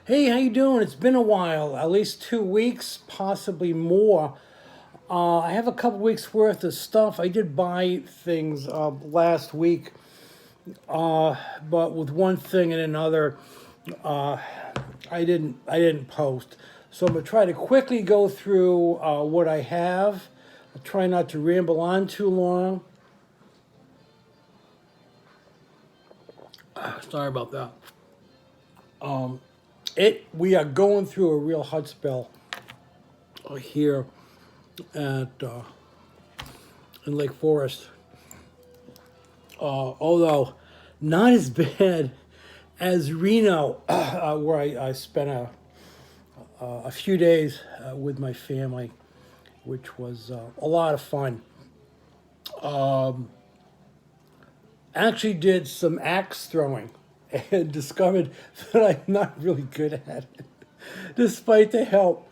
Hey, how you doing? It's been a while, at least 2 weeks, possibly more. I have a couple weeks worth of stuff. I did buy things last week, but with one thing and another, I didn't post. So I'm gonna try to quickly go through what I have. I'll try not to ramble on too long. Sorry about that. We are going through a real hot spell here at in Lake Forest. Although not as bad as Reno, where I spent a few days with my family, which was a lot of fun. Actually, did some axe throwing and discovered that I'm not really good at it, despite the help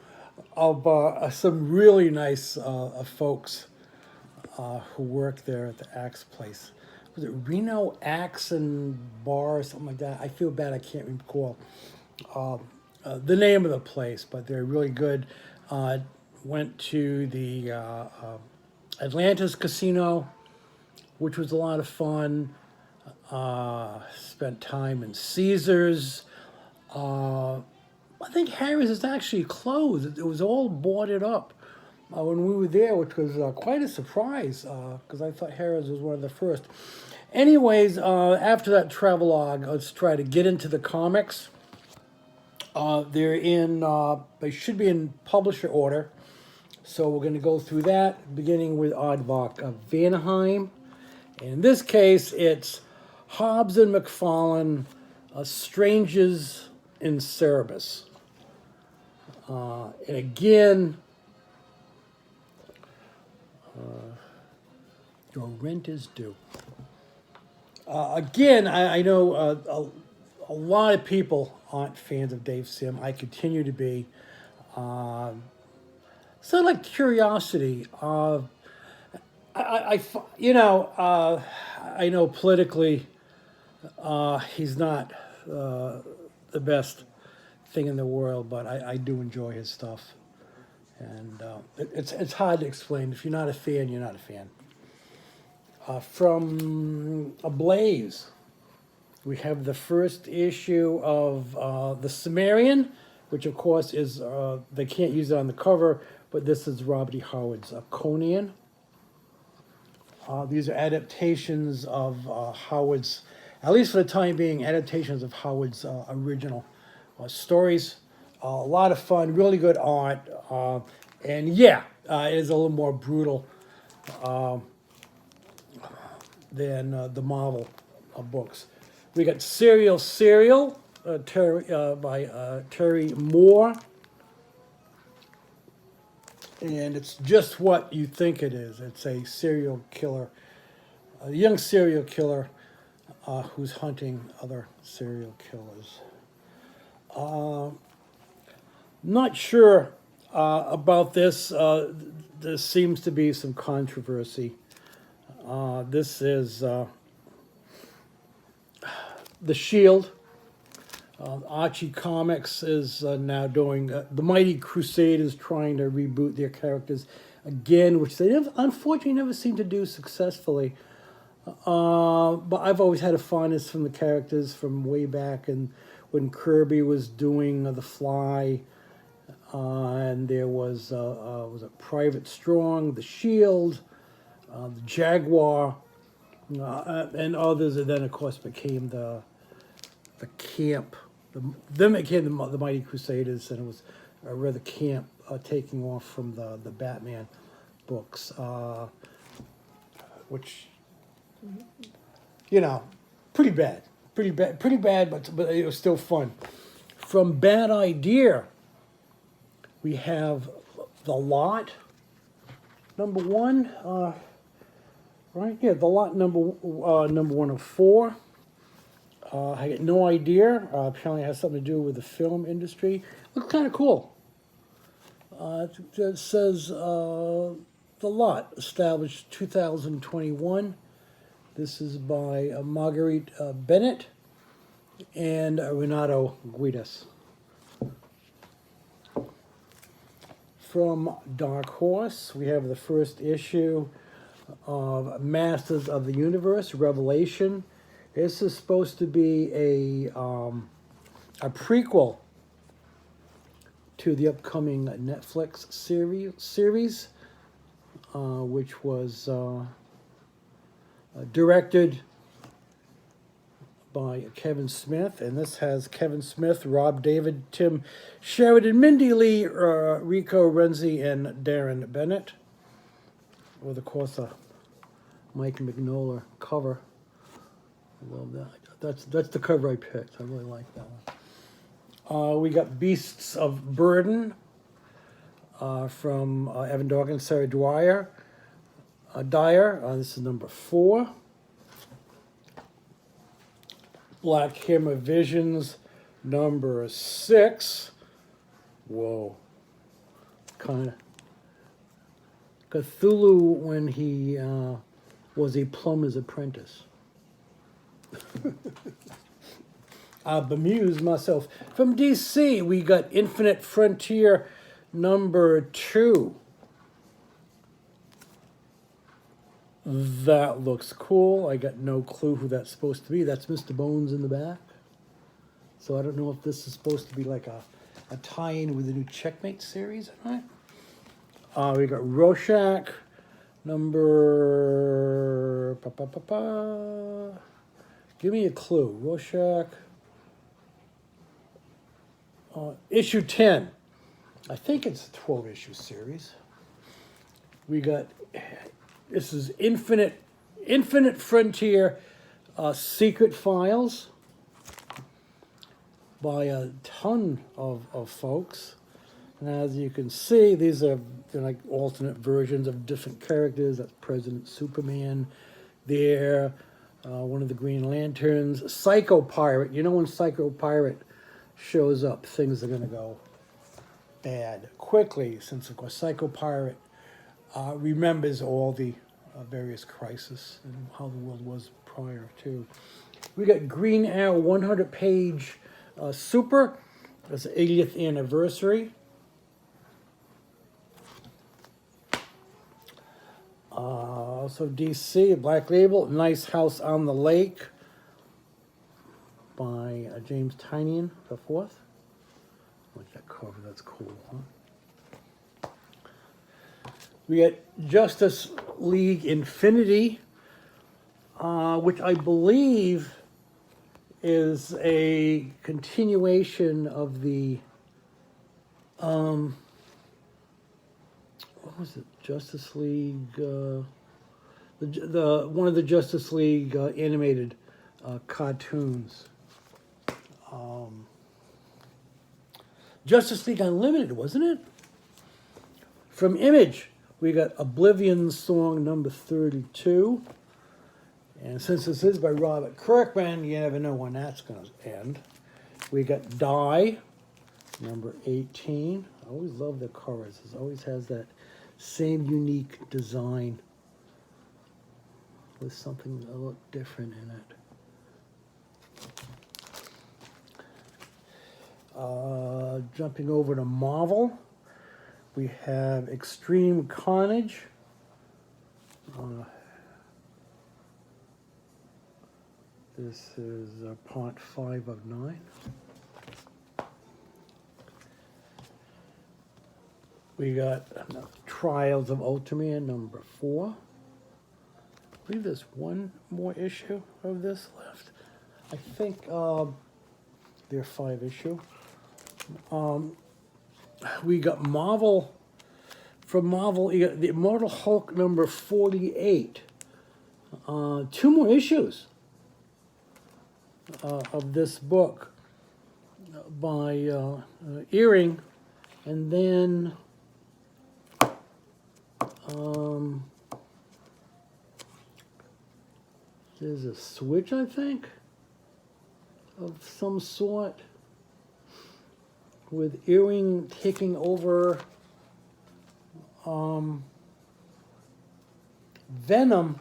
of some really nice folks who work there at the axe place. Was it Reno Axe and Bar or something like that? I feel bad, I can't recall the name of the place, but they're really good. Went to the Atlantis Casino, which was a lot of fun. Spent time in Caesars. I think Harry's is actually closed. It was all boarded up when we were there, which was quite a surprise because I thought Harry's was one of the first. Anyways, after that travelogue, let's try to get into the comics. They should be in publisher order. So we're going to go through that, beginning with Aardvark of Vanaheim. And in this case, it's Hobbs and McFarlane, Strangers in Cerebus. And again, your rent is due. Again, I know a lot of people aren't fans of Dave Sim. I continue to be. So like curiosity. I know politically, he's not the best thing in the world, but I do enjoy his stuff, and it's hard to explain. If you're not a fan, you're not a fan. From Ablaze, we have the first issue of the Sumerian, which of course is they can't use it on the cover, but this is Robert E. Howard's Conan. These are adaptations of Howard's, at least for the time being, adaptations of Howard's original stories. A lot of fun, really good art, and yeah, it is a little more brutal than the Marvel books. We got Serial by Terry Moore. And it's just what you think it is. It's a serial killer, a young serial killer who's hunting other serial killers. Not sure about this. There seems to be some controversy. This is The Shield. Archie Comics is now doing the Mighty Crusaders, trying to reboot their characters again, which they unfortunately never seem to do successfully. But I've always had a fondness from the characters from way back, and when Kirby was doing The Fly, and there was it Private Strong, The Shield, the Jaguar, and others, and then of course became the camp. Then it became the Mighty Crusaders, and it was rather camp taking off from the Batman books, which, pretty bad, but it was still fun. From Bad Idea, we have The Lot, number one, right? Yeah, The Lot number 104. I get no idea. Apparently, it has something to do with the film industry. Looks kind of cool. It says The Lot, established 2021. This is by Marguerite Bennett and Renato Guidas. from Dark Horse, we have the first issue of Masters of the Universe, Revelation. This is supposed to be a prequel to the upcoming Netflix series, which was directed by Kevin Smith, and this has Kevin Smith, Rob David, Tim Sheridan, Mindy Lee, Rico Renzi, and Darren Bennett, with, of course, a Mike Mignola cover. I love that. That's the cover I picked. I really like that one. We got Beasts of Burden from Evan Dawkins, Sarah Dyer. This is number 4. Black Hammer Visions, number 6. Whoa. Kind of Cthulhu when he was a plumber's apprentice. I bemused myself. From DC, we got Infinite Frontier, number 2. That looks cool. I got no clue who that's supposed to be. That's Mr. Bones in the back. So I don't know if this is supposed to be like a tie-in with the new Checkmate series or not. We got Rorschach, number... Give me a clue. Rorschach. Issue 10. I think it's a 12-issue series. We got... This is Infinite Frontier, Secret Files, by a ton of folks. And as you can see, these are like alternate versions of different characters. That's President Superman there, one of the Green Lanterns, Psycho Pirate. You know, when Psycho Pirate shows up, things are going to go bad quickly, since, of course, Psycho Pirate remembers all the various crises and how the world was prior to. We got Green Arrow 100-page Super. That's the 80th anniversary. Also DC, Black Label, Nice House on the Lake by James Tynion IV. I like that cover, that's cool, huh? We got Justice League Infinity, which I believe is a continuation of the, what was it, Justice League, the one of the Justice League animated cartoons. Justice League Unlimited, wasn't it? From Image, we got Oblivion Song number 32. And since this is by Robert Kirkman, you never know when that's going to end. We got Die, number 18. I always love the covers. It always has that same unique design with something a little different in it. Jumping over to Marvel, we have Extreme Carnage. This is part 5 of 9. We got Trials of Ultraman number 4. I believe there's one more issue of this left. I think they're 5 issue. We got Marvel. From Marvel, you got the Immortal Hulk number 48. 2 more issues of this book by Earing, and then there's a switch, I think, of some sort, with Earing taking over Venom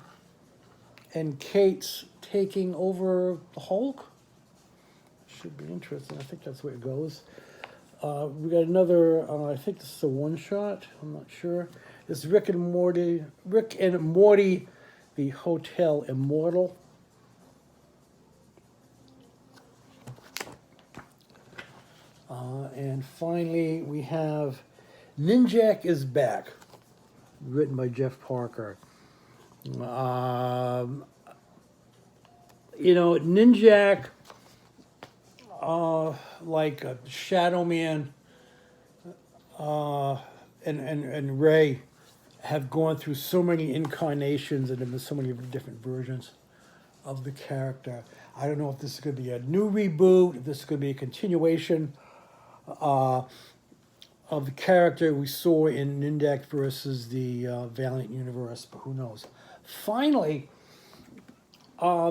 and Kate's taking over the Hulk. Should be interesting. I think that's where it goes. We got another, I think this is a one shot, I'm not sure. It's Rick and Morty, the Hotel Immortal. And finally, we have Ninjak is Back, written by Jeff Parker. Ninjak, like Shadow Man and Ray have gone through so many incarnations and there have been so many different versions of the character. I don't know if this is going to be a new reboot, if this is going to be a continuation of the character we saw in Ninjak versus the Valiant universe, but who knows. Finally, I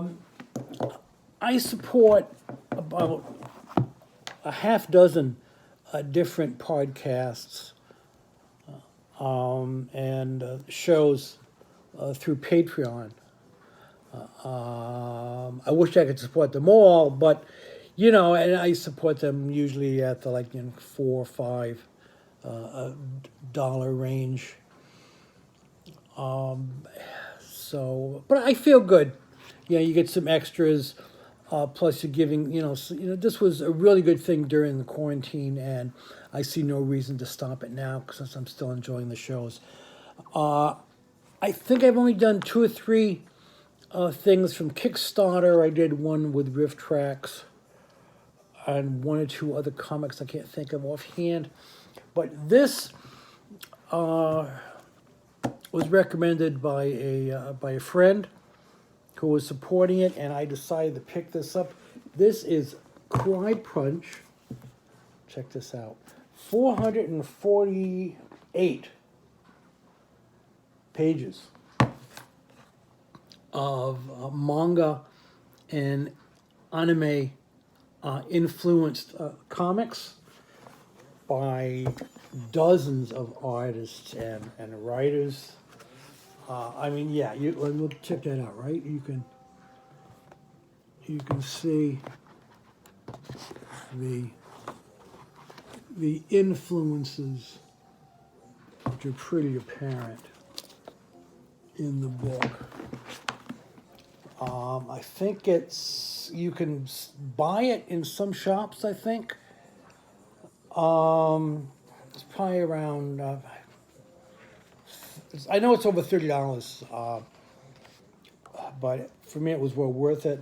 support about a half dozen different podcasts and shows through Patreon. I wish I could support them all, but and I support them usually at the $4 or $5 dollar range. But I feel good. You get some extras. Plus, you're giving, this was a really good thing during the quarantine, and I see no reason to stop it now since I'm still enjoying the shows. I think I've only done 2 or 3 things from Kickstarter. I did one with Riff Tracks and 1 or 2 other comics I can't think of offhand. But this was recommended by a friend who was supporting it, and I decided to pick this up. This is Cry Punch. Check this out. 448 pages of manga and anime influenced comics by dozens of artists and writers. Look, check that out, right? You can see the influences, which are pretty apparent in the book. I think you can buy it in some shops, I think. It's probably around, I know it's over $30, but for me it was well worth it.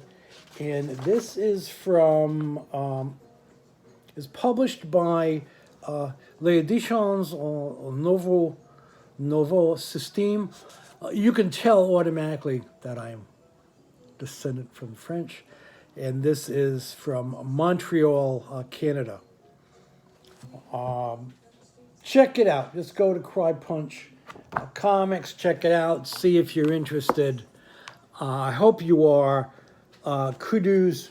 And this is is published by Les Editions Nouveau Système. You can tell automatically that I'm descendant from French, and this is from Montreal, Canada. Check it out. Just go to Cry Punch Comics, check it out, see if you're interested. I hope you are. Kudos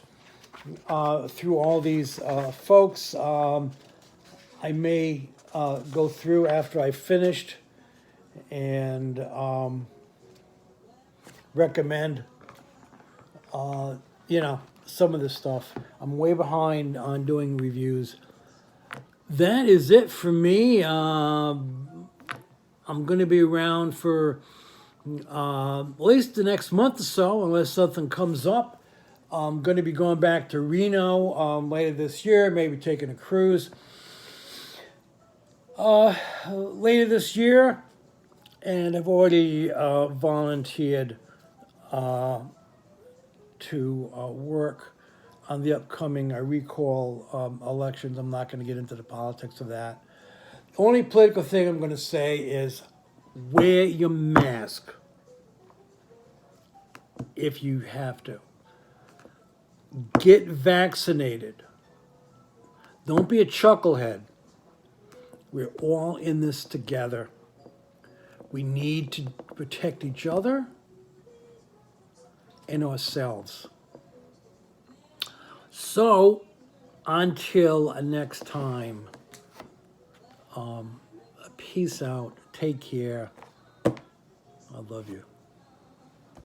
through all these folks. I may go through after I finished and recommend some of this stuff. I'm way behind on doing reviews. That is it for me. I'm going to be around for at least the next month or so, unless something comes up. I'm going to be going back to Reno later this year, maybe taking a cruise later this year. And I've already volunteered to work on the upcoming recall elections. I'm not going to get into the politics of that. The only political thing I'm going to say is wear your mask if you have to. Get vaccinated. Don't be a chucklehead. We're all in this together. We need to protect each other and ourselves. So, until next time, peace out. Take care. I love you.